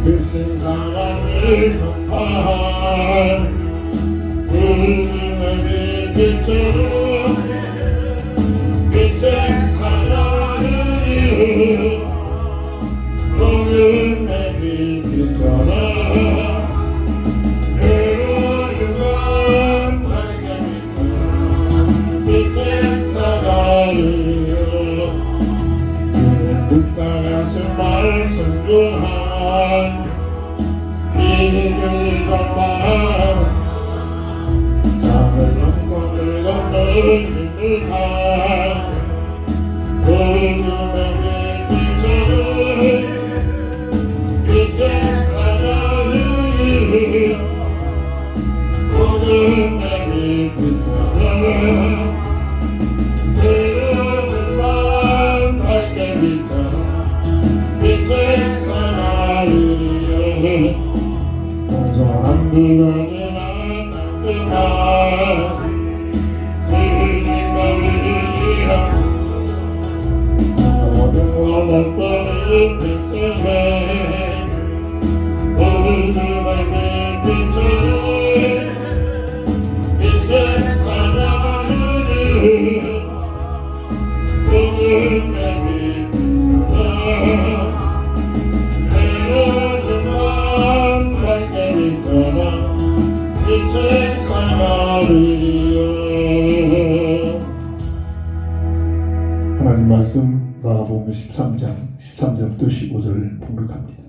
그 사랑을 confine 우리의 빛처럼 빛의 사랑을 이루 오늘 내 빛처럼 외로운 밝게 빛처럼 빛의 사랑을 이루 그의 붓가라서 말씀 교한 이들 것만 삶을 넘고를 넘는 듯한 어둠의 빛처럼 빛의 사랑을 이루 어둠의 빛처럼 외로운 밤 밝게 빛처럼 빛의 사랑을 이루 공손한 그날이 나타나 주님을 위한 모든 것들이 빛을 어둠의 빛처럼 빛의 사랑을 이루 어둠의 빛처럼 빛의 사랑을 하나님 말씀 마가복음 13장 13절부터 15절 봉독합니다.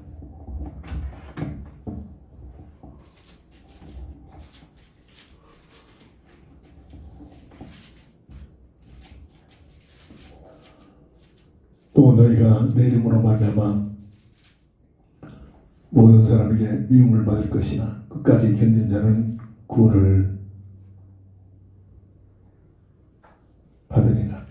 또 너희가 내 이름으로 말미암아 모든 사람에게 미움을 받을 것이나 끝까지 견딘 자는 구원을 받으리라.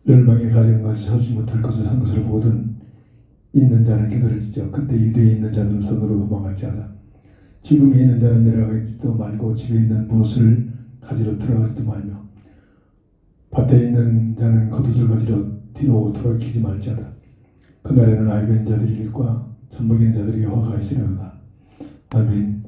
멸망에 가진 것을 서지 못할 것을 산 것을 보든 있는 자는 기다릴지어 그때 유대에 있는 자들은 선으로 도망할지어다. 지붕에 있는 자는 내려가지도 말고 집에 있는 무엇을 가지러 들어가지도 말며 밭에 있는 자는 겉옷을 가지러 뒤로 돌아키지 말지어다. 그날에는 알고 있는 자들이 일과 젖먹이는 자들에게 화가 있으려다. 아멘.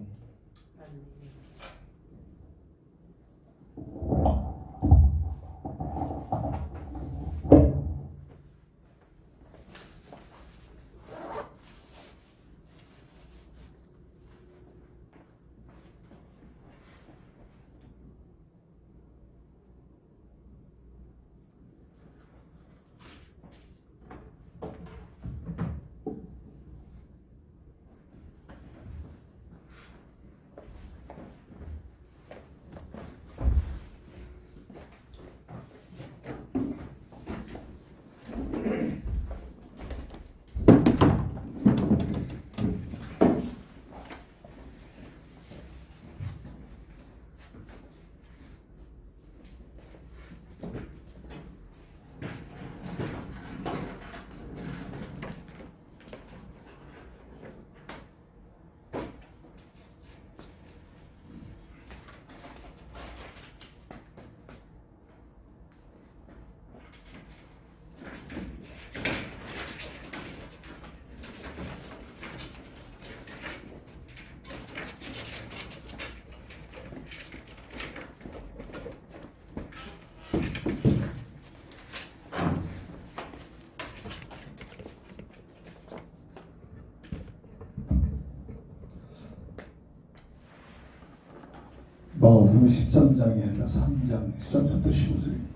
마가복음 13장이 아니라 3장 13절부터 15절입니다.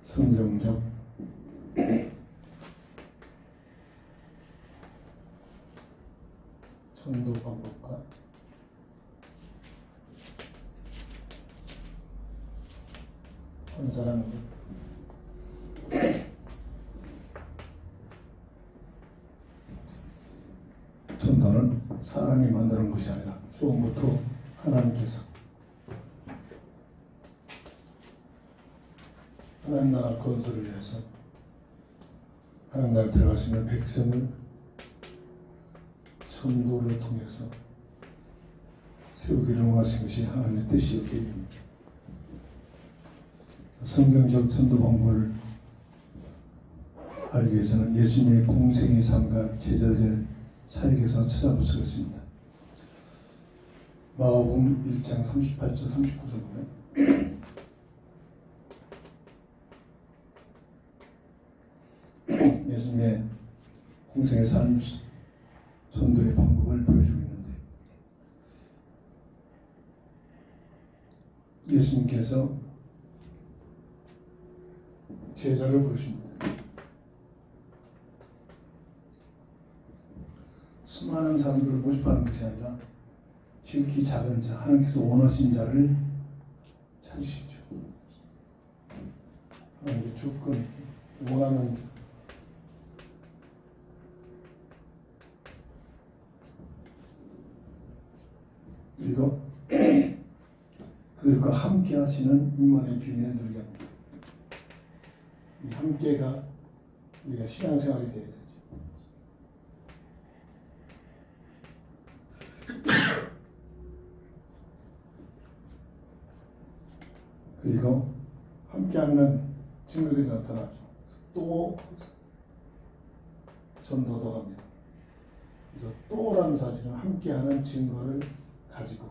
성경적 전도 방법과 한 사람은 전도는 사람이 만드는 것이 아니라 처음부터 하나님께서 하나님 나라 건설을 위해서 하나님 나라에 들어갈 수 있는 백성을 전도를 통해서 세우기를 원하신 것이 하나님의 뜻이요 계획입니다. 성경적 전도 방법을 알기 위해서는 예수님의 공생의 삶과 제자들의 사역에서 찾아볼 수가 있습니다. 마가복음 1장 38절 39절 보면 예수님의 공생의 삶 전도의 방법을 보여주고 있는데 예수님께서 제자를 부르십니다. 수많은 사람들을 모집하는 것이 아니라 지극히 작은 자, 하나님께서 원하신 자를 찾으시죠. 하나님께 조건 원하는 자. 그리고 그들과 함께 하시는 임만의 비밀을 누리게 합니다. 이 함께가 우리가 신앙생활이 되어야 되죠. 그리고 함께하는 친구들이 나타나죠. 또 전도도 합니다. 그래서 또라는 사실은 함께하는 증거를 가지고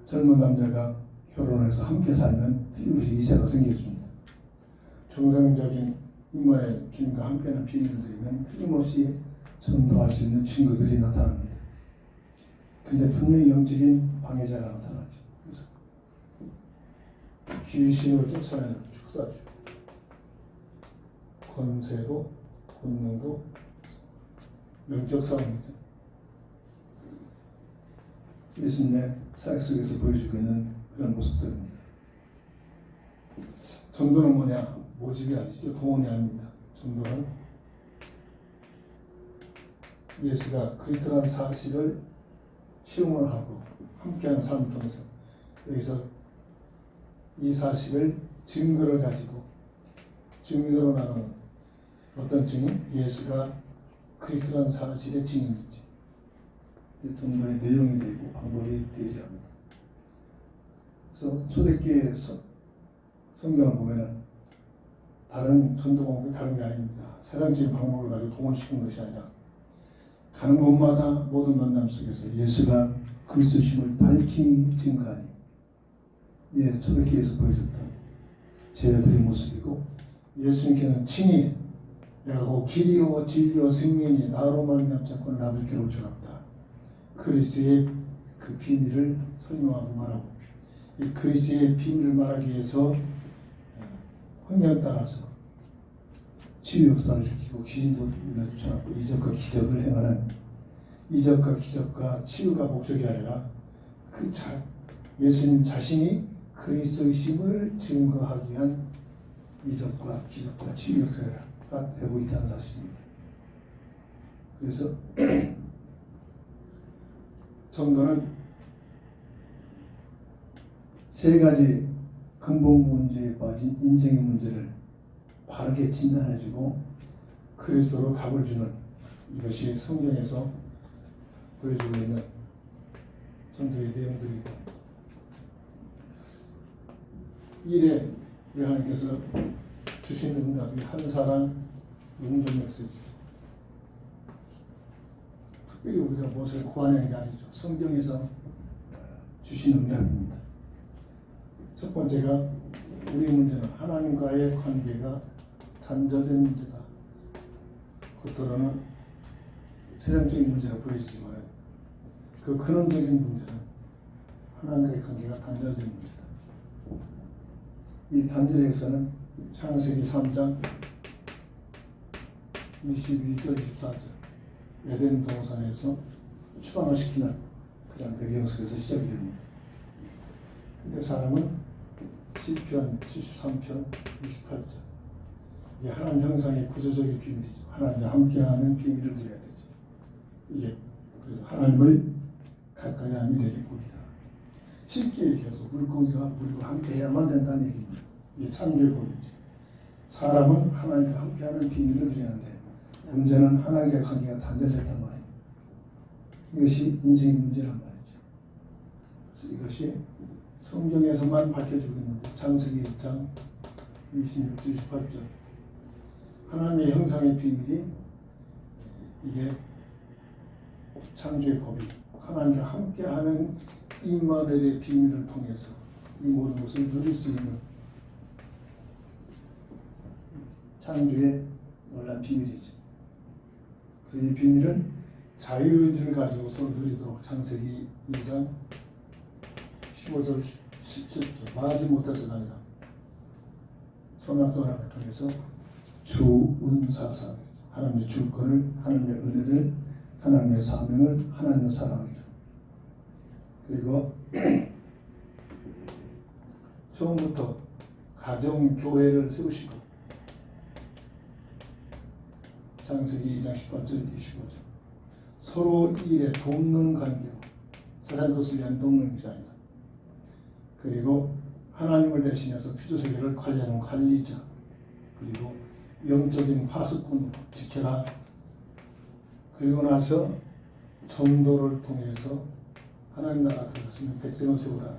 젊은 남자가 결혼해서 함께 살면 틀림없이 이세가 생겨줍니다. 정상적인 인간의 주님과 함께하는 비밀을 드리면 틀림없이 전도할 수 있는 친구들이 나타납니다. 근데 분명히 영적인 방해자가 나타나죠. 그래서 귀신을 쫓아내는 축사죠. 권세도 권능도 영적 싸움이죠. 예수님의 사역 속에서 보여주고 있는 그런 모습들입니다. 전도는 뭐냐? 모집이 아니죠. 동원이 아닙니다. 전도는 예수가 그리스도라는 사실을 체험을 하고 함께하는 삶을 통해서 여기서 이 사실을 증거를 가지고 증인으로 나누는 어떤 증인? 예수가 그리스도라는 사실의 증인이죠. 전도의 내용이 되고 방법이 되지 않습니다. 그래서 초대교회 성경을 보면은 다른 전도 방법이 다른 게 아닙니다. 세상적인 방법을 가지고 동원시키는 것이 아니라 가는 곳마다 모든 만남 속에서 예수가 그리스도심을 밝히 증거하니 예, 초대교회에서 보여줬던 제자들의 모습이고 예수님께는 친히 내가 그 길이요 진리요 생명이 나로 말미암지 않고는 아버지께로 올 줄 없다. 그리스도의 그 비밀을 설명하고 말하고 이 그리스도의 비밀을 말하기 위해서 환경 따라서 치유 역사를 지키고 귀신도 물려주셔놓고 이적과 기적을 행하는 이적과 기적과 치유가 목적이 아니라 예수님 자신이 그리스도이심을 증거하기 위한 이적과 기적과 치유 역사가 되고 있다는 사실입니다. 그래서 전도는 세 가지 근본 문제에 빠진 인생의 문제를 바르게 진단해주고 그리스도로 답을 주는 이것이 성경에서 보여주고 있는 전도의 내용들입니다. 일에 우리 하나님께서 주시는 응답이 한 사람 용돈 메시지죠. 특별히 우리가 무엇을 구하는 게 아니죠. 성경에서 주시는 응답입니다. 첫 번째가 우리 문제는 하나님과의 관계가 단절된 문제다. 겉으로는 세상적인 문제로 보여지지만 그 근원적인 문제는 하나님과의 관계가 단절된 문제다. 이 단절의 역사는 창세기 3장 22절 24절 에덴 동산에서 추방을 시키는 그런 배경 속에서 시작이 됩니다. 근데 사람은 시편 73편 68절 이게 하나님 형상의 구조적인 비밀이죠. 하나님과 함께하는 비밀을 누려야 되죠. 이게 그래서 하나님을 가까이 하니 내게 복이다. 쉽게 얘기해서 물고기가 물과 함께해야만 된다는 얘기입니다. 이게 창조의 법이죠. 사람은 하나님과 함께하는 비밀을 누리는데 문제는 하나님과의 관계가 단절됐단 말입니다. 이것이 인생의 문제란 말이죠. 그래서 이것이 성경에서만 밝혀지고 있는데 창세기 1장 26절 28절 하나님의 형상의 비밀이 이게 창조의 법이 하나님과 함께하는 임마누엘의 비밀을 통해서 이 모든 것을 누릴 수 있는 창조의 놀라운 비밀이죠. 그래서 이 비밀은 자유의지를 가지고서 누리도록 창세기 2장 15절 17절 말하지 못해서가 아니라 선악과를 통해서 주은사상 하나님의 주권을 하나님의 은혜를 하나님의 사명을 하나님의 사랑하기를 그리고 처음부터 가정교회를 세우시고 창세기 2장 18절 25절 서로 일에 돕는 관계로 세상 것을 위한 돕는 것이 아니다. 그리고 하나님을 대신해서 피조세계를 관리하는 관리자 그리고 영적인 파수꾼 지켜라. 그리고 나서 전도를 통해서 하나님 나라 들어갔으면 백성을 세우라.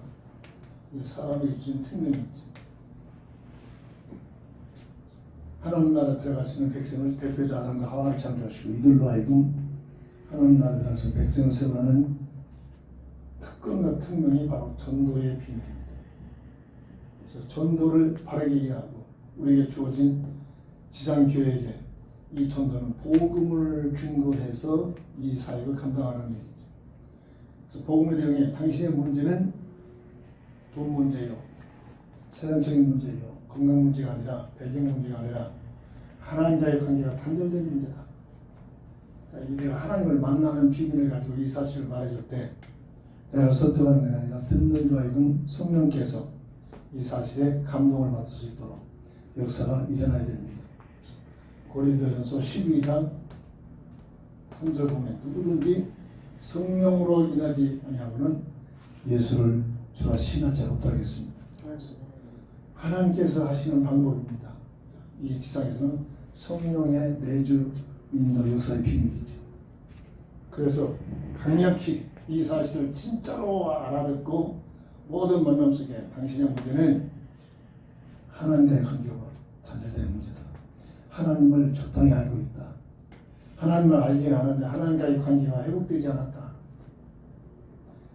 이 사람이 주신 특명이지. 하나님 나라 들어갈 수 있는 백성을 대표자 아담과 하와를 창조하시고 이들로 하여금 하나님 나라 들어가서 백성을 세우라는 특권과 특명이 바로 전도의 비밀입니다. 그래서 전도를 바르게 이해하고 우리에게 주어진 지상교회에게 이 전도는 복음을 근거해서 이 사역을 감당하는 일이죠. 그래서 복음의 내용에 당신의 문제는 돈 문제요, 세상적인 문제요, 건강 문제가 아니라 배경 문제가 아니라 하나님과의 관계가 단절된 문제다. 자, 이 내가 하나님을 만나는 비밀을 가지고 이 사실을 말해줄 때 내가 설득하는 게 아니라 듣는 자 하여금 성령께서 이 사실에 감동을 받을 수 있도록 역사가 일어나야 됩니다. 고린도전서 12장 3절 보면 누구든지 성령으로 인하지 아니하고는 예수를 주라 신할 자가 없다 하겠습니다. 하나님께서 하시는 방법입니다. 이 지상에서는 성령의 내주 인도 역사의 비밀이죠. 그래서 강력히 이 사실을 진짜로 알아듣고 모든 만남 속에 당신의 문제는 하나님과의 관계가 단절된 문제다. 하나님을 적당히 알고 있다. 하나님을 알긴 아는데 하나님과의 관계가 회복되지 않았다.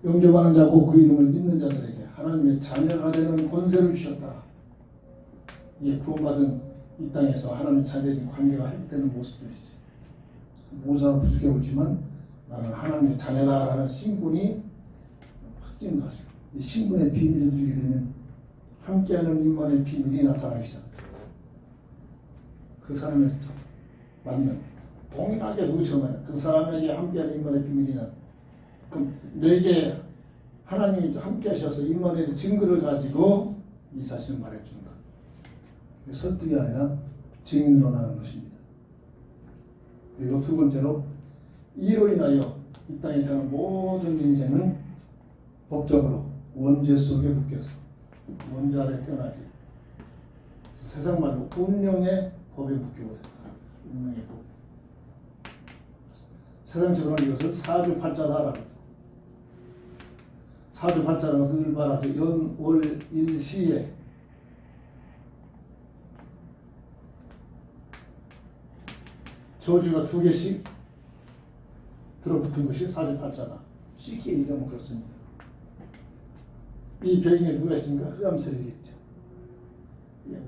영접하는 자 곧 그 이름을 믿는 자들에게 하나님의 자녀가 되는 권세를 주셨다. 이게 구원받은 이 땅에서 하나님의 자녀의 관계가 회복되는 모습들이지. 모자가 부족해 보지만 나는 하나님의 자녀다라는 신분이 확증인 거죠. 이 신분의 비밀을 누리게 되면 함께하는 인간의 비밀이 나타나기 시작합니다. 그 사람의 맞는 동일하게 누구처럼 그 사람에게 함께하는 인간의 비밀이 나. 그럼 내게 하나님이 함께 하셔서 인간의 증거를 가지고 이 사실을 말해주는 것. 설득이 아니라 증인으로 나가는 것입니다. 그리고 두 번째로 이로 인하여 이 땅에 태어난 모든 인생은 법적으로 원죄 속에 묶여서 원죄 아래 태어나지. 세상 말로 운명의 법에 묶여버렸다. 운명의 법. 세상적으로는 이것을 사주팔자다라고 하죠. 사주팔자라는 것은 말하죠. 연, 월, 일, 시에 저주가 두 개씩 들어붙은 것이 사주팔자다. 쉽게 얘기하면 그렇습니다. 이 배경에 누가 있습니까? 흑암세력이겠죠.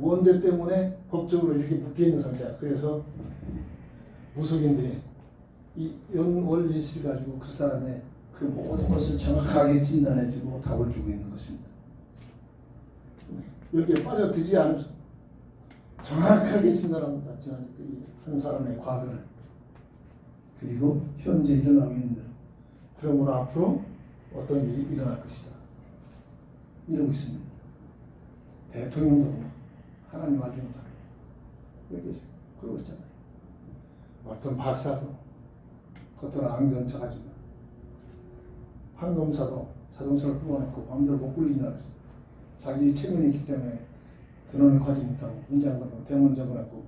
원죄 때문에 법적으로 이렇게 묶여있는 상태야. 그래서 무속인들이 이 연월일시를 가지고 그 사람의 그 모든 것을 정확하게 진단해주고 답을 주고 있는 것입니다. 여기에 빠져들지 않으면 정확하게 진단합니다. 한 사람의 과거를 그리고 현재 일어나고 있는 일. 그러므로 앞으로 어떤 일이 일어날 것이다. 이러고 있습니다. 대통령도 하나님 알지 못하게 이렇게 그러고 있잖아요. 어떤 박사도 겉으로 안경 척하지만 판검사도 자동차를 뽑아놓고 마음대로 못 굴린다. 자기 체면이 있기 때문에 드러을 가지 못하고 문장으로 대문 적어놓고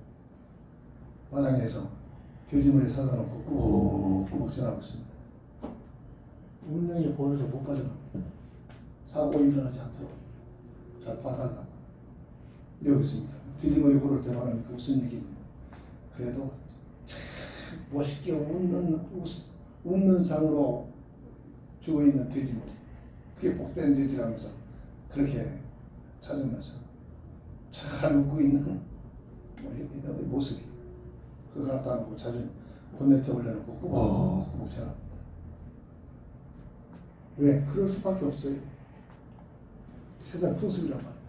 마당에서 교지물에 사다 놓고 꾸벅꾸벅 전하고 있습니다. 운명의 본에서 못 빠져나옵니다. 사고 일어나지 않도록 잘 받아가 이러고 있습니다. 뒤집어리 고를 때 말하면 그 무슨 얘기입니다. 그래도 참 멋있게 웃는 상으로 죽어있는 돼지머리 그게 복된 돼지라면서 그렇게 찾으면서 잘 웃고 있는 모습이 그거 갖다 놓고 자주 본네트에 올려놓고 꾸벅꾸벅 전합니다. 왜? 그럴 수밖에 없어요. 세상 풍습이란 말이에요.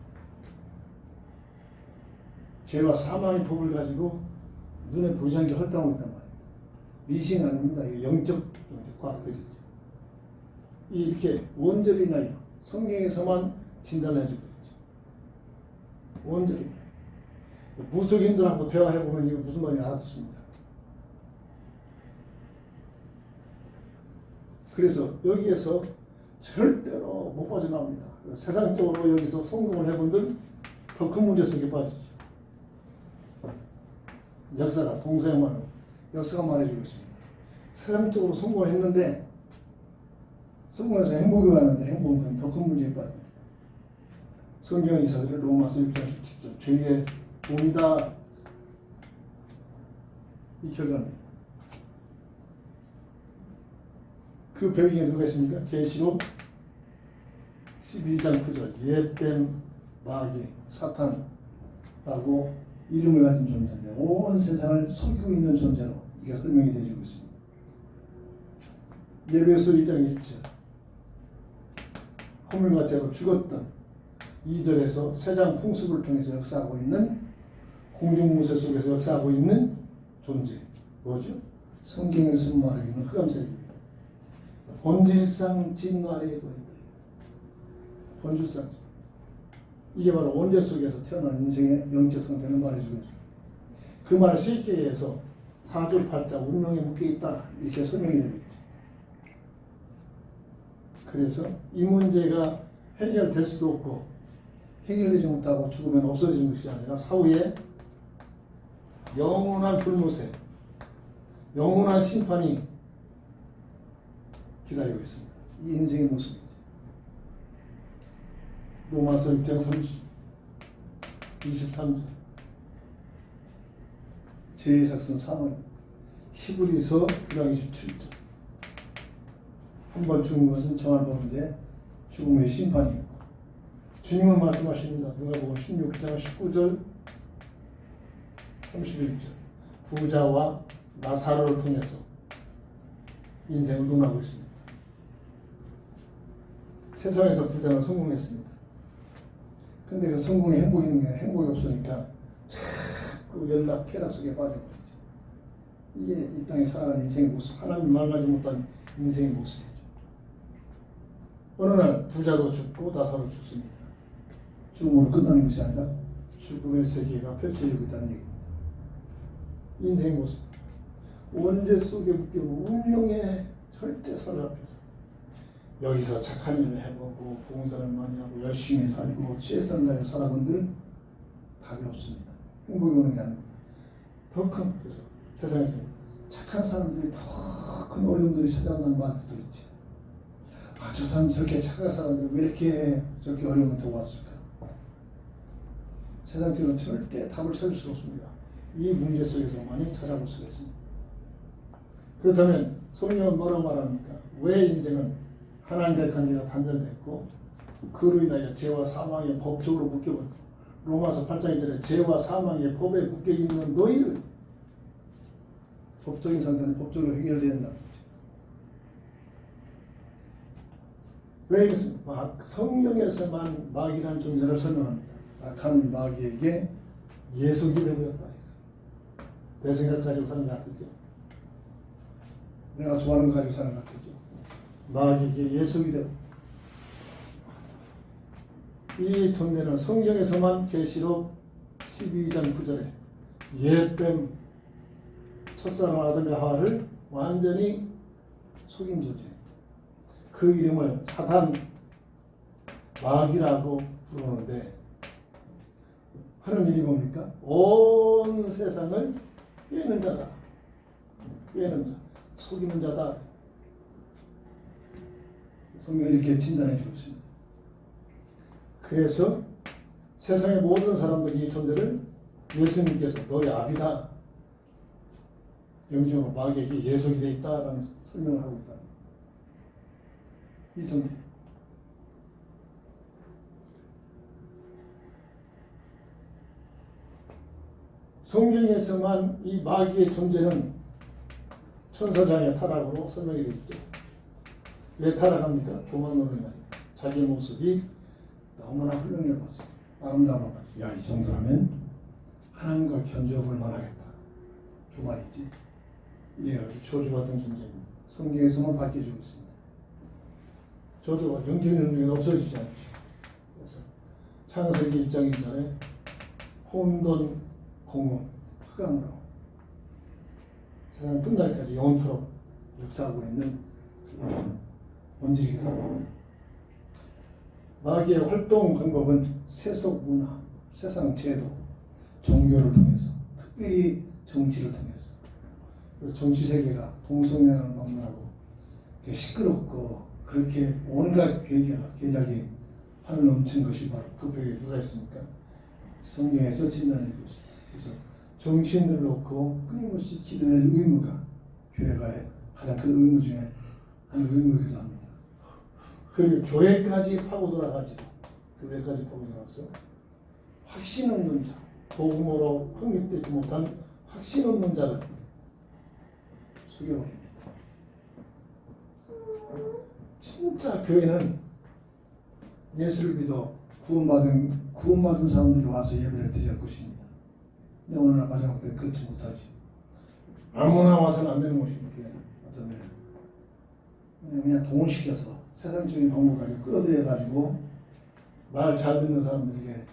죄와 사망의 법을 가지고 눈에 보이지 않게 헐당하고 있단 말이에요. 미신 아닙니다. 영적 과학들이죠. 이렇게 원죄로 인하여 성경에서만 진단해주고 있죠. 원죄로 인하여. 무속인들하고 대화해보면 이거 무슨 말인지 알아듣습니다. 그래서 여기에서 절대로 못 빠져나옵니다. 세상적으로 여기서 성공을 해본들 더 큰 문제 속에 빠지죠. 역사가 동서양만 역사가 말해주고 있습니다. 세상적으로 성공을 했는데 성공해서 행복이 왔는데 행복은 더 큰 문제에 빠집니다. 성경의 이사들을 로마서 6장 17절 죄의 몸이다 이 결과입니다. 그 배경에 누가 있습니까? 계시록 11장 9절 옛뱀 마귀 사탄라고 이름을 가진 존재인데 온 세상을 속이고 있는 존재로 이게 설명이 되어지고 있습니다. 예배서 2장 1절 허물과 죄로 죽었던 2절에서 세상 풍습을 통해서 역사하고 있는 공중무쇠 속에서 역사하고 있는 존재 뭐죠? 성경에서 말하기는 흑암색입니다. 본질상 진노아래에 있다. 본질상 이게 바로 원죄 속에서 태어난 인생의 영적 상태를 말해주고 있습니다. 그 말을 쉽게 해서 4절 8자 운명에 묶여있다 이렇게 설명이 되고 있죠. 그래서 이 문제가 해결될 수도 없고 해결되지 못하고 죽으면 없어지는 것이 아니라 사후에 영원한 불무새 영원한 심판이 기다리고 있습니다. 이 인생의 모습이죠. 로마서 6장 23절 죄의 삭선 사망입니다. 히브리서 9장 27절 한 번 죽은 것은 정한 법인데 죽음의 심판이 있고 주님은 말씀하십니다. 누가복음 16장 19절 31절 부자와 나사로를 통해서 인생을 논하고 있습니다. 세상에서 부자는 성공했습니다. 근데 그 성공에 행복이 있는 게 행복이 없으니까 자꾸 연락, 쾌락 속에 빠져버리죠. 이게 이 땅에 살아가는 인생의 모습, 하나님 만나지 못한 인생의 모습이죠. 어느 날 부자도 죽고 나사로 죽습니다. 죽음으로 끝나는 것이 아니라 죽음의 세계가 펼쳐지고 있다는 얘기입니다. 인생의 모습. 원죄 속에 묶여 운명의 절대선을 앞에서 여기서 착한 일을 해보고 봉사를 많이 하고 열심히 살고 최선을 다해 살아본들 답이 없습니다. 행복이 오는 게 아닙니다. 더 큰 그래서 세상에서 착한 사람들이 더 큰 어려움들이 찾아온다는 말도 있지. 아, 저 사람 저렇게 착하게 살았는데 왜 이렇게 저렇게 어려움을 더 왔을까? 세상적으로는 절대 답을 찾을 수가 없습니다. 이 문제 속에서만이 찾아볼 수가 있습니다. 그렇다면 성경은 뭐라고 말합니까? 왜 인생은 하나님과의 관계가 단절됐고 그로 인하여 죄와 사망의 법적으로 묶여버리고 로마서 8장 2절에 죄와 사망의 법에 묶여있는 너희를 법적인 상태는 법적으로 해결되어야 한다는 거죠. 왜 이렇습니까? 성경에서만 마귀라는 존재를 설명합니다. 악한 마귀에게 예속이 되어버렸다. 내 생각 가지고 사는 것 같았죠. 내가 좋아하는 거 가지고 사는 것 같았죠. 마귀에게 예속이 되고, 이 존재는 성경에서만 계시록 12장 9절에 옛뱀 첫사랑 아담과 하와를 완전히 속인 존재. 그 이름을 사단 마귀라고 부르는데 하는 일이 뭡니까? 온 세상을 꿰는 자다. 꿰는 자. 속이는 자다. 성경이 이렇게 진단해 주고 있습니다. 그래서 세상의 모든 사람들이 이 존재를 예수님께서 너의 압이다. 영적으로 마귀에게 예속이 되어 있다라는 설명을 하고 있다. 이 존재. 성경에서만 이 마귀의 존재는 천사장의 타락으로 설명이 되어 있죠. 왜 타락합니까? 교만으로 인하여 자기 모습이 너무나 훌륭해 보였어. 아름다워가지고 야, 이 정도라면 하나님과 견주어볼 만하겠다. 교만이지. 이래가지고 저주받은 존재입니다. 성경에서만 밝혀주고 있습니다. 저주가 영적인 능력이 없어지지 않죠. 그래서 창세기 1장 2절에 혼돈, 공허, 흑암으로 세상 끝날까지 영원토록 역사하고 있는 본질이기도 합니다. 마귀의 활동 방법은 세속 문화, 세상 제도, 종교를 통해서, 특별히 정치를 통해서. 정치 세계가 동성애를 막론하고 시끄럽고 그렇게 온갖 계략이 판을 넘친 것이 바로 그 벽에 누가 있습니까? 성경에서 진단해주고 있습니다. 그래서 정치인들을 놓고 끊임없이 기도할 의무가 교회가 가장 큰 의무 중에 한 의무이기도 합니다. 그리고 교회까지 파고들어가지고 교회까지 파고들어서 확신 없는 자, 복음으로 확립되지 못한 확신 없는 자를 죽여버립니다. 진짜 교회는 예수를 믿어 구원받은 사람들이 와서 예배를 드릴 것입니다. 근데 오늘날 마지막 때 그렇지 못하지. 아무나 와서는 안 되는 것입니다. 어떤 면은 그냥 동원시켜서 세상적인 방법 가지고 끌어들여가지고 말 잘 듣는 사람들에게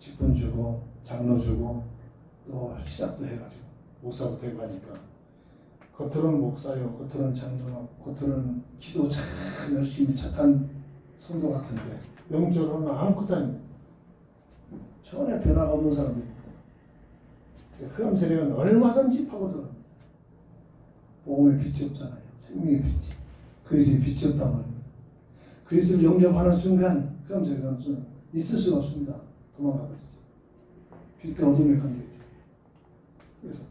직분 주고 장로 주고 또 시작도 해가지고 목사도 되고 하니까 겉으로는 목사요, 겉으로는 장로, 겉으로는 기도 참 열심히 착한 성도 같은데 영적으로는 아무것도 아닙니다. 전혀 변화가 없는 사람들입니다. 흑암 세력은 얼마든지 파고들어갑니다. 복음의 빛이 없잖아요. 생명의 빛이. 그리스도의 빛이 없단 말입니다. 그리스도를 영접하는 순간 흑암 세력은 있을 수가 없습니다. 도망가 버리죠. 빛과 어둠의 관계죠. 그래서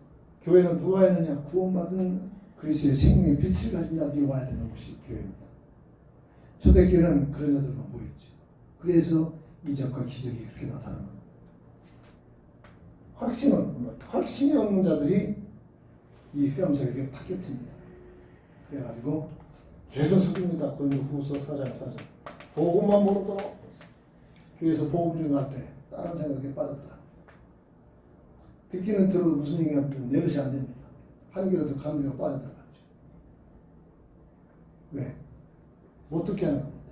교회는 누가 했느냐? 구원받은 그리스도의 생명의 빛을 가진 자들이 와야 되는 것이 교회입니다. 초대교회는 그런 자들만 모였죠. 그래서 이적과 기적이 그렇게 나타나는 겁니다. 확신이 없는 자들이 이 흑암세력에 타겟입니다. 그래가지고 계속 속입니다. 고린도후서 4장 4절. 복음만 모르도록 교회에서 복음 전할 때 다른 생각에 빠졌더라. 듣기는 들어도 무슨 얘기가 내 것이 안 됩니다. 한 귀라도 감기가 빠져들어가죠. 왜? 못 듣게 하는 겁니다.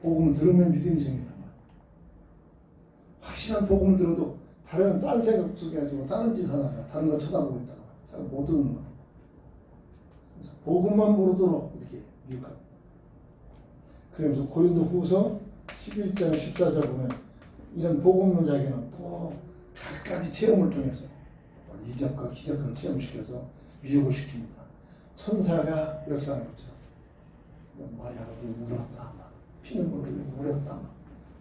복음을 들으면 믿음이 생긴단 말이에요. 확실한 복음을 들어도 딴 생각 속에 가지고 다른 짓 하다가 다른 거 쳐다보고 있다가 잘 못 듣는 겁니다. 그래서 복음만 모르도록 이렇게 미혹합니다. 그러면서 고린도후서 11장 14절 보면 이런 복음 없는 자에게는 또 각가지 체험을 통해서 이적과 기적을 체험시켜서 미혹을 시킵니다. 천사가 역사하는 것처럼 마리아가 울었다, 피눈물을 흘리고 울었다,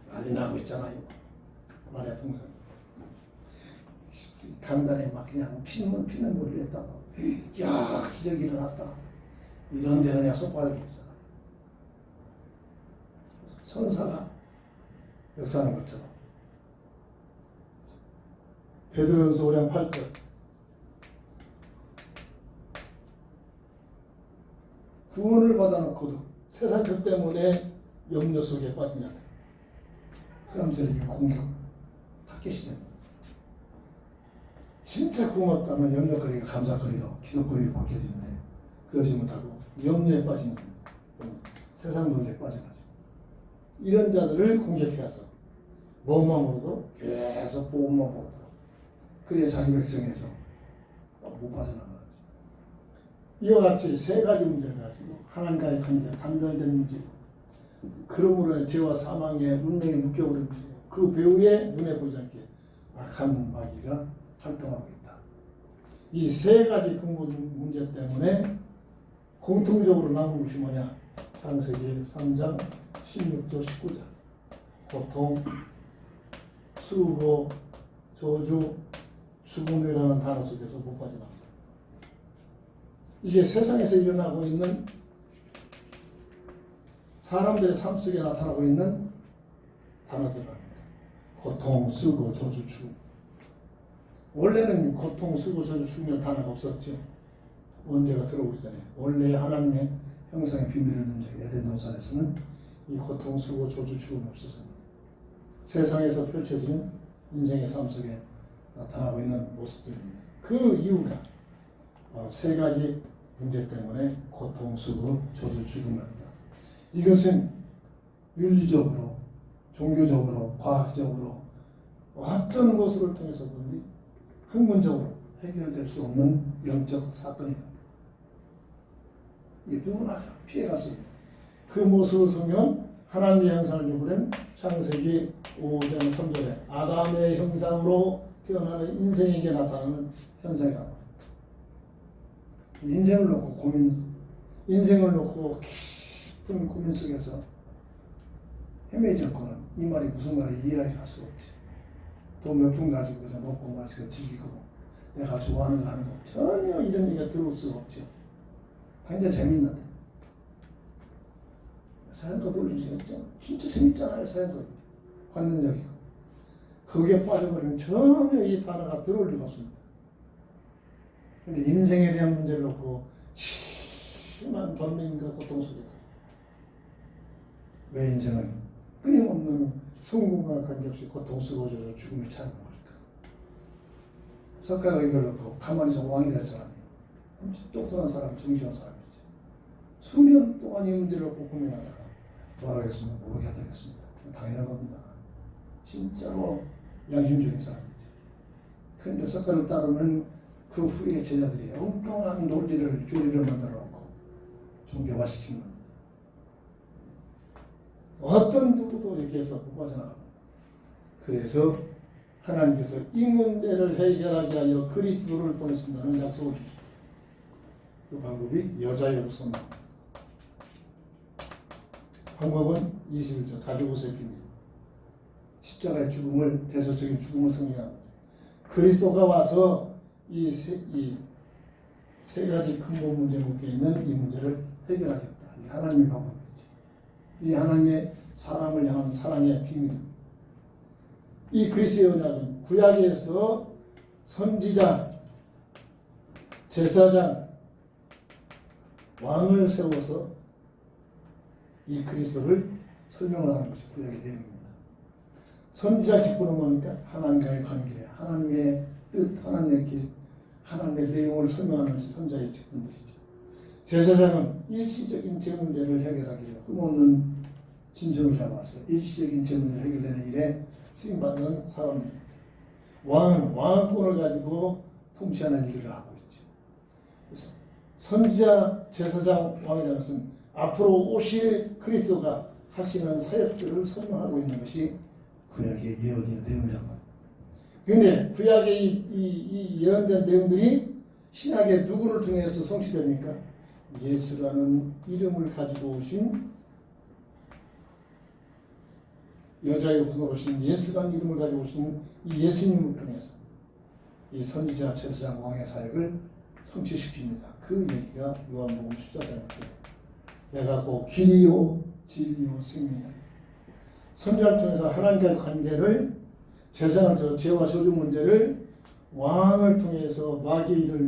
난리 나고 있잖아요. 마리아 동생 강단에 막 그냥 피눈물을 흘렸다, 야 기적이 일어났다, 이런 데 그냥 쏙 빠져버리잖아요. 천사가 역사하는 것처럼. 베드로전서 5장 8절. 구원을 받아놓고도 세상 것 때문에 염려 속에 빠진 자들. 흑암 세력의 공격, 타겟이 됩니다. 진짜 고맙다면 염려거리가 감사거리로 기도거리로 바뀌어지는데 그러지 못하고 염려에 빠지는 겁니다. 세상 논리에 빠져가지고 이런 자들을 공격해서 몸만으로도 계속 보험만 보도록 그래야 자기 백성에서 못 빠져나가는 거죠. 이와 같이 세 가지 문제를 가지고 하나님과의 관계가 단절된 문제, 그러므로 죄와 사망의 운명에 묶여버린 문제, 그 배후에 눈에 보이지 않게 악한 마귀가 활동하고 있다. 이 세 가지 근본 문제 때문에 공통적으로 나오는 것이 뭐냐? 창세기 3장 16절 19절 고통, 수고, 저주, 죽음이라는 단어 속에서 못 빠져나옵니다. 이게 세상에서 일어나고 있는 사람들의 삶 속에 나타나고 있는 단어들입니다. 고통, 수고, 저주, 죽음. 원래는 고통, 수고, 저주, 죽음이라는 단어가 없었죠. 원죄가 들어오기 전에. 원래 하나님의 형상의 비밀을 둔 에덴 동산에서는 이 고통, 수고, 저주, 죽음이 없었습니다. 세상에서 펼쳐지는 인생의 삶 속에 나타나고 있는 모습들입니다. 그 이유가 세 가지 문제 때문에 고통, 수고, 저주, 죽음이었다. 이것은 윤리적으로, 종교적으로, 과학적으로 어떤 것을 통해서든지 학문적으로 해결될 수 없는 영적 사건이다. 이 누구나 피해갈 수 있는 그 모습을 보면 하나님의 형상을 입은 창세기 5장 3절에 아담의 형상으로 태어나는 인생에게 나타나는 현상이라고 합니다. 인생을 놓고 깊은 고민 속에서 헤매지 않고는 이 말이 무슨 말인지 이해할 수가 없지. 돈 몇 푼 가지고 그냥 먹고 마시고 즐기고 내가 좋아하는 거 하는 거 전혀 이런 얘기가 들어올 수가 없죠. 굉장히 재밌는데 사연가 놀리시겠죠? 진짜 재밌잖아요. 사연가 관념적이고 거기에 빠져버리면 전혀 이 단어가 들어올 리가 없습니다. 근데 인생에 대한 문제를 놓고 심한 번민과 고통 속에서 왜 인생은 끊임없는 성공과 관계없이 고통 쓰고 죽음을 찾는 걸까? 석가가 이걸 놓고 가만히 있어 왕이 될 사람이 엄청 똑똑한 사람, 정직한 사람이죠. 수년 동안 이 문제를 놓고 고민하다가 뭐라 하겠습니까? 모르게 하겠습니다. 당연한 겁니다. 진짜로 양심적인 사람이죠. 그런데 석가를 따르는 그 후에 제자들이 엉뚱한 논리를, 교리를 만들어 놓고 종교화시킨 겁니다. 어떤 누구도 이렇게 해서 못 빠져나갑니다. 그래서 하나님께서 이 문제를 해결하기 위하여 그리스도를 보내신다는 약속을 주십니다. 그 방법이 여자의 후손입니다. 방법은 21절 가죽옷의 비밀. 십자가의 죽음을, 대속적인 죽음을 승리하는 거죠. 그리스도가 와서 이 세 가지 근본 문제에 묶여 있는 이 문제를 해결하겠다. 이 하나님의 방법이죠. 이 하나님의 사람을 향한 사랑의 비밀입니다. 이 그리스도의 언약은 구약에서 선지자, 제사장, 왕을 세워서 이 그리스도를 설명을 하는 것이 구약의 내용입니다. 선지자 직분은 뭡니까? 하나님과의 관계, 하나님의 뜻, 하나님의 내용을 설명하는 것이 선지자의 직분들이죠. 제사장은 일시적인 제 문제를 해결하기 위해 흠없는 짐승을 잡아서 일시적인 제 문제를 해결되는 일에 쓰임받는 사람입니다. 왕은 왕권을 가지고 통치하는 일들을 하고 있죠. 그래서 선지자, 제사장, 왕이라는 것은 앞으로 오실 그리스도가 하시는 사역들을 설명하고 있는 것이 구약의 예언의 내용이란 말입니다. 그런데 구약의 이 예언된 내용들이 신약의 누구를 통해서 성취됩니까? 예수라는 이름을 가지고 오신 여자의 후손으로 오신 예수라는 이름을 가지고 오신 이 예수님을 통해서 이 선지자, 제사장, 왕의 사역을 성취시킵니다. 그 얘기가 요한복음 14장입니다. 내가 곧 길이요 진리요 생명이다. 선지자를 통해서 하나님과의 관계를, 제사장을 죄와 저주 문제를 왕을 통해서 마귀의 일을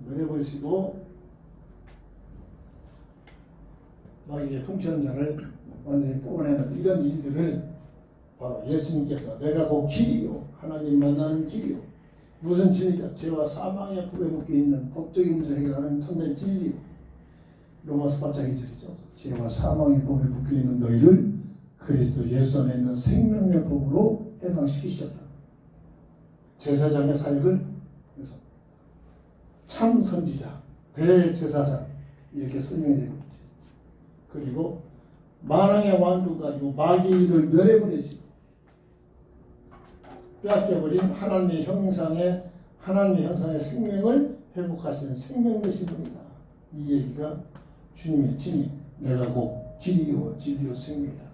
멸해버리시고 마귀의 통치하는 자를 완전히 뽑아내는 이런 일들을 바로 예수님께서 내가 곧 길이요, 하나님 만나는 길이요, 무슨 진리냐? 죄와 사망의 법에 묶여 있는 법적인 문제를 해결하는 선된 진리. 로마서 8장 2절이죠. 죄와 사망의 법에 묶여 있는 너희를 그리스도 예수 안에 있는 생명의 법으로 해방시키셨다. 제사장의 사역을 그래서 참 선지자, 대제사장 이렇게 설명이 되고 있지. 그리고 만왕의 왕국 가지고 마귀를 멸해버렸어요. 빼앗겨버린 하나님의 형상의 생명을 회복하시는 생명되신 분이다. 이 얘기가 주님의 진리. 내가 곧 길이요 진리요 생명이다.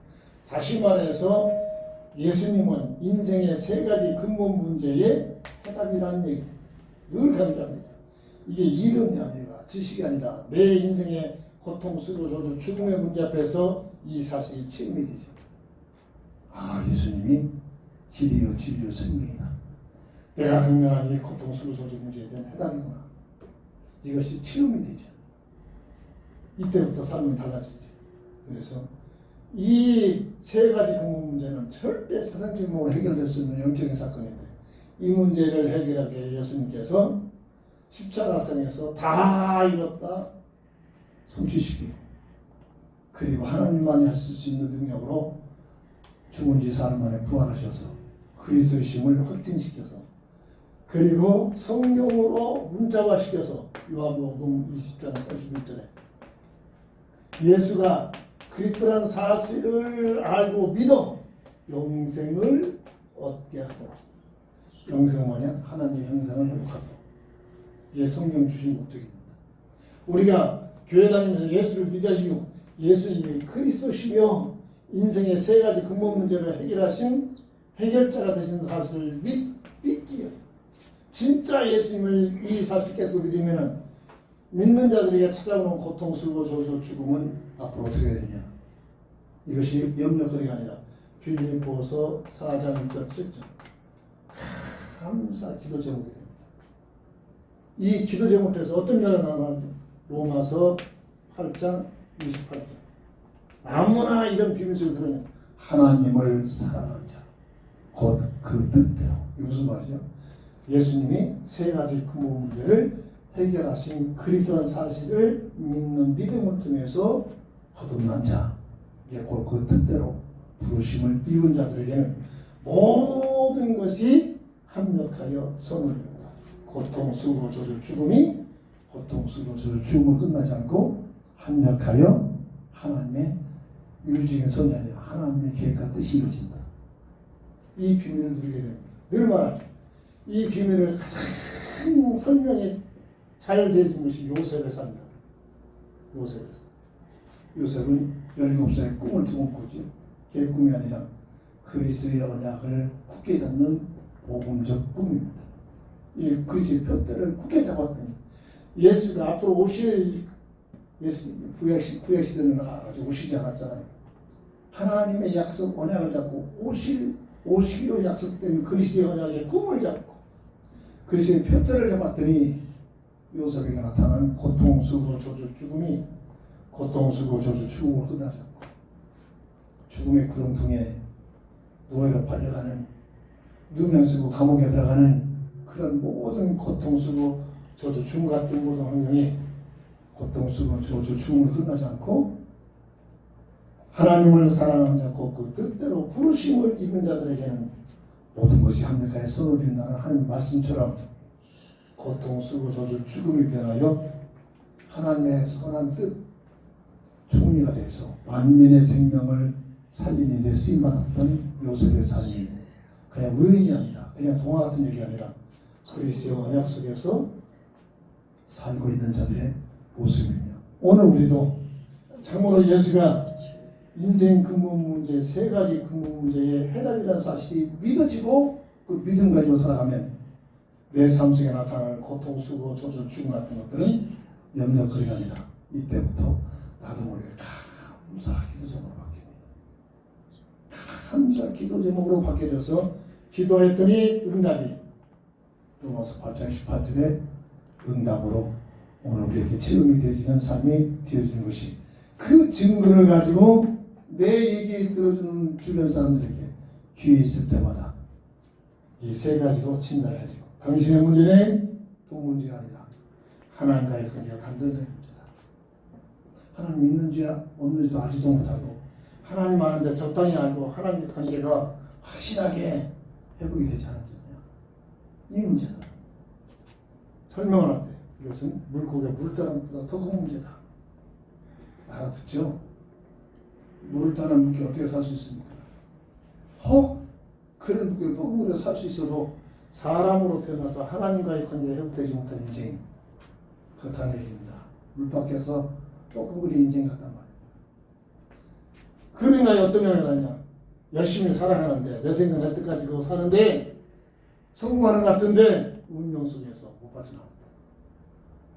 다시 말해서 예수님은 인생의 세 가지 근본 문제의 해답이라는 얘기를 늘 강조합니다. 이게 이론이 아니라 지식이 아니라 내 인생의 고통, 쓰고 저주, 죽음의 문제 앞에서 이 사실이 체험이 되죠. 아, 예수님이 길이요 진리요 생명이다. 내가 당면한 이 고통, 쓰고 저주 문제에 대한 해답이구나. 이것이 체험이 되죠. 이때부터 삶은 달라지죠. 그래서 이 세 가지 근본 문제는 절대 세상적인 몸으로 해결될 수 있는 영적인 사건인데 이 문제를 해결하기 위해 예수님께서 십자가상에서 다 이뤘다 성취시키고 그리고 하나님만이 하실 수 있는 능력으로 죽은 지 사흘 만에 부활하셔서 그리스도의 심을 확증시켜서 그리고 성경으로 문자화시켜서 요한복음 20장 31절에 예수가 그리스도라는 사실을 알고 믿어 영생을 얻게 하도록. 영생은 뭐냐? 하나님의 형상을 회복하도록. 이게 성경 주신 목적입니다. 우리가 교회 다니면서 예수를 믿을 이유, 예수님이 그리스도시며 인생의 세 가지 근본 문제를 해결하신 해결자가 되신 사실을 믿기요. 진짜 예수님을 이 사실 깨닫고 믿으면은 믿는 자들에게 찾아오는 고통, 슬고, 저주, 죽음은 앞으로 어떻게 되느냐? 이것이 염려거리가 아니라 빌립보서 4장 1절 7절 감사 기도 제목이 됩니다. 이 기도 제목에서 어떤 일이 나오는지 로마서 8장 28절 아무나 이런 비밀을 들으면 하나님을 사랑하는 자 곧 그 뜻대로. 이게 무슨 말이죠? 예수님이 세 가지 근본 문제를 해결하신 그리스도라는 사실을 믿는 믿음을 통해서 거듭난 자, 곧 그 뜻대로 부르심을 띄운 자들에게는 모든 것이 합력하여 선을 이룬다. 고통, 수고, 저주, 죽음이 고통, 수고, 저주, 죽음을 끝나지 않고 합력하여 하나님의 윤리적인 선이 아니라 하나님의 계획과 뜻이 이루어진다. 이 비밀을 누리게 됩니다. 늘 말하죠. 이 비밀을 가장 설명이 잘 되어진 것이 요셉의 삶이다. 요셉은 17살에 꿈을 두고 꾸죠. 걔 꿈이 아니라 그리스도의 언약을 굳게 잡는 복음적 꿈입니다. 이 그리스도의 푯대를 굳게 잡았더니 예수가 앞으로 오실 예수 구약시대는 아직 오시지 않았잖아요. 하나님의 약속 언약을 잡고 오시기로 약속된 그리스도의 언약의 꿈을 잡고 그리스도의 푯대를 잡았더니 요셉에게 나타나는 고통, 수고, 저주, 죽음이 고통, 수고, 저주, 죽음으로 끝나지 않고 죽음의 구렁텅이에 노예로 팔려가는 누명 쓰고 감옥에 들어가는 그런 모든 고통, 수고, 저주, 죽음 같은 모든 환경이 고통, 수고, 저주, 죽음으로 끝나지 않고 하나님을 사랑하는 자 곧 그 뜻대로 부르심을 입은 자들에게는 모든 것이 합력하여 선을 이룬다는 하나님 말씀처럼 고통, 수고, 저주, 죽음이 변하여 하나님의 선한 뜻 총리가 돼서 만민의 생명을 살리는 데 쓰임받았던 요셉의 삶이 그냥 우연이 아니라 그냥 동화 같은 얘기가 아니라 그리스도의 언약 속에서 살고 있는 자들의 모습이며 오늘 우리도 참으로 예수가 인생 근본 문제 세 가지 근본 문제의 해답이라는 사실이 믿어지고 그 믿음 가지고 살아가면 내 삶 속에 나타나는 고통, 수고, 저주, 죽음 같은 것들은 염려거리가 아니라 이때부터 나도 모르게 감사 기도 제목으로 바뀝니다. 감사 기도 제목으로 바뀌어져서 기도했더니 응답이 로마서 8장 18절에 응답으로 오늘 우리에게 체험이 되어지는 삶이 되어지는 것이 그 증거를 가지고 내 얘기 들어주는 주변 사람들에게 기회 있을 때마다 이 세 가지로 진단을 해주고 당신의 문제는 돈 문제가 아니라 하나님과의 관계가 단절된 문제다. 하나님 있는지야 없는지도 알지도 못하고 하나님 아는데 적당히 알고 하나님의 관계가 확실하게 회복이 되지 않았잖아요. 이 문제다. 설명을 할 때 이것은 물고기가 물을 따는 것보다 더 큰 문제다. 알아듣죠? 물을 따는 물고기 어떻게 살 수 있습니까? 혹 그런 물고기가 물에 살 수 있어도 사람으로 태어나서 하나님과의 관계가 회복되지 못한 인생 그렇다는 얘기입니다. 물 밖에서 뻐근거리는 인생 같단 말이에요. 그런 인간이 어떤 영향을 하냐? 열심히 살아가는데 내 생각 내 뜻 가지고 사는데 성공하는 것 같은데 운명 속에서 못 빠져나온다.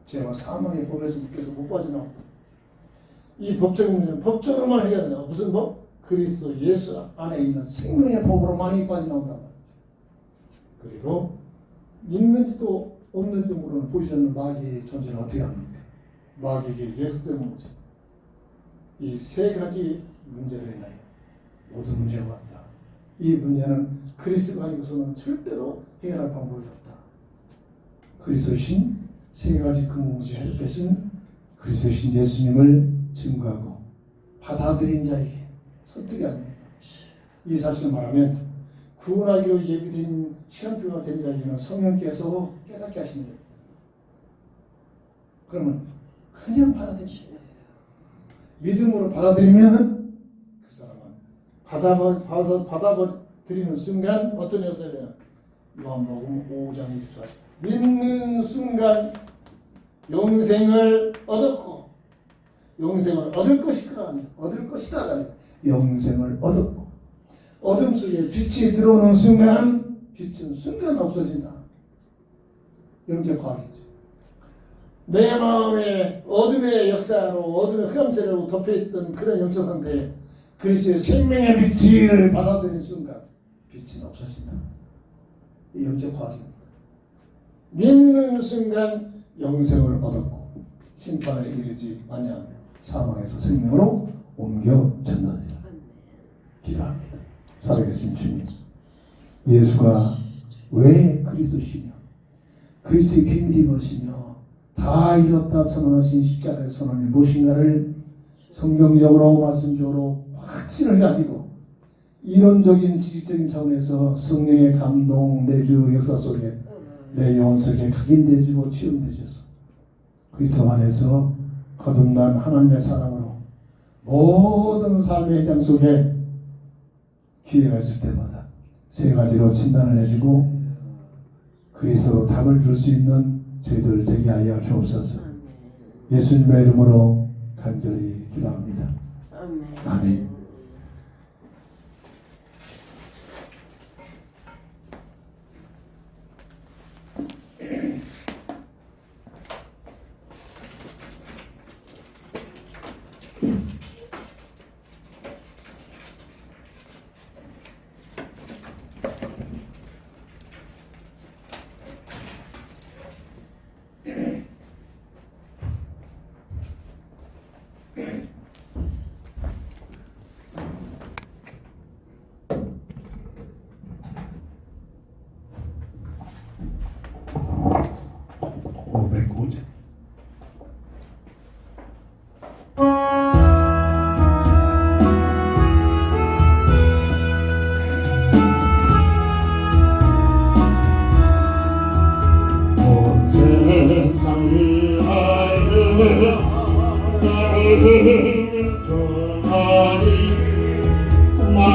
죄와 사망의 법에서 묶여서 못 빠져나온다. 이 법적인 문제는 법적으로만 해결된다. 무슨 법? 그리스도 예수 안에 있는 생명의 법으로만이 빠져나온단 말이에요. 그리고 있는지도 없는지 모르는 보이지 않는 마귀의 존재는 어떻게 합니까? 마귀에게 예속되는 문제. 이 세 가지 문제로 인하여 모든 문제가 왔다. 이 문제는 그리스도가 아니고서는 절대로 해결할 방법이 없다. 그리스도신 세 가지 근본 문제 해결되신 그리스도신 예수님을 증거하고 받아들인 자에게 설득이 아닙니다. 이 사실을 말하면 구원하기로 예비된 시간표가 된 자에게는 성령께서 깨닫게 하시는 겁니다. 그러면 그냥 받아들이시면 믿음으로 받아들이면 그 사람은 받아들이는 순간 어떤 역사예요? 요한복음 5장 24절 믿는 순간 영생을 얻었고 영생을 얻을 것이다. 얻을 것이다. 영생을 얻었고 어둠 속에 빛이 들어오는 순간 빛은 순간 없어진다. 영적 과학이죠. 내 마음에 어둠의 역사로 어둠의 흑암세로 덮여있던 그런 영적 상태에 그리스도의 생명의 빛을 받아들이는 순간 빛은 없어진다. 이 영적 과학입니다. 믿는 순간 영생을 얻었고 심판에 이르지 아니하며 사망에서 생명으로 옮겨졌느니라. 기도합니다. 살아계신 주님, 예수가 왜 그리스도시며 그리스도의 비밀이 무엇이며 다 이뤘다 선언하신 십자가의 선언이 무엇인가를 성경적으로 말씀적으로 확신을 가지고 이론적인 지식적인 차원에서 성령의 감동 내주 역사 속에 내 영혼 속에 각인되어지고 체험되셔서 그리스도 안에서 거듭난 하나님의 사랑으로 모든 삶의 현장 속에 기회가 있을 때마다 세 가지로 진단을 해주고 그리스도로 답을 줄 수 있는 저희들 되게 하여 주옵소서. 예수님의 이름으로 간절히 기도합니다. 아멘.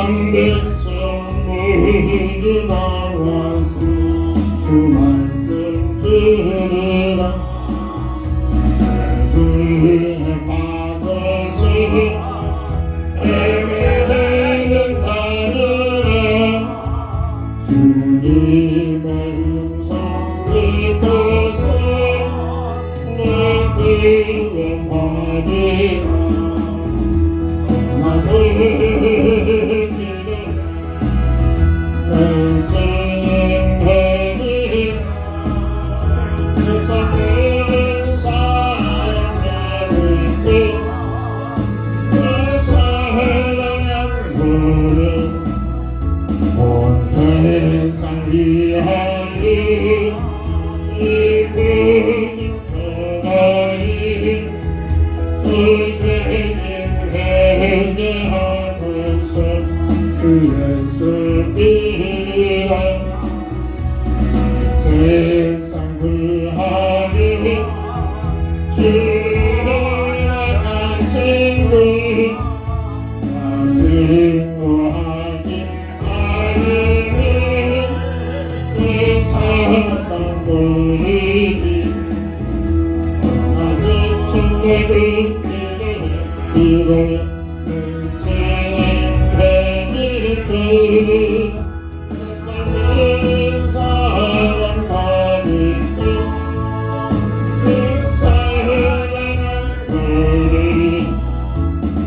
만백성 모두 나와서 주 말씀 들으라. 주에 빠져서 헤매는 가느라 주님의 음성 듣고서 내 구원받으라. 세상 위하여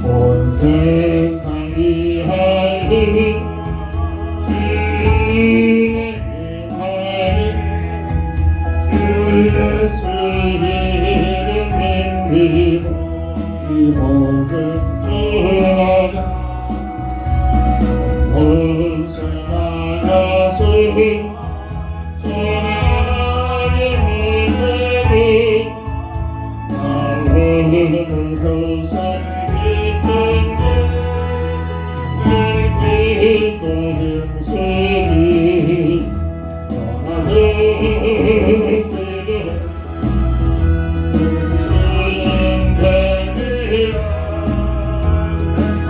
온 세상 위하여 주 예수 이름 믿고 이 복을 전하라 어서 나가서 하나님의 마음을 도서 내 기쁨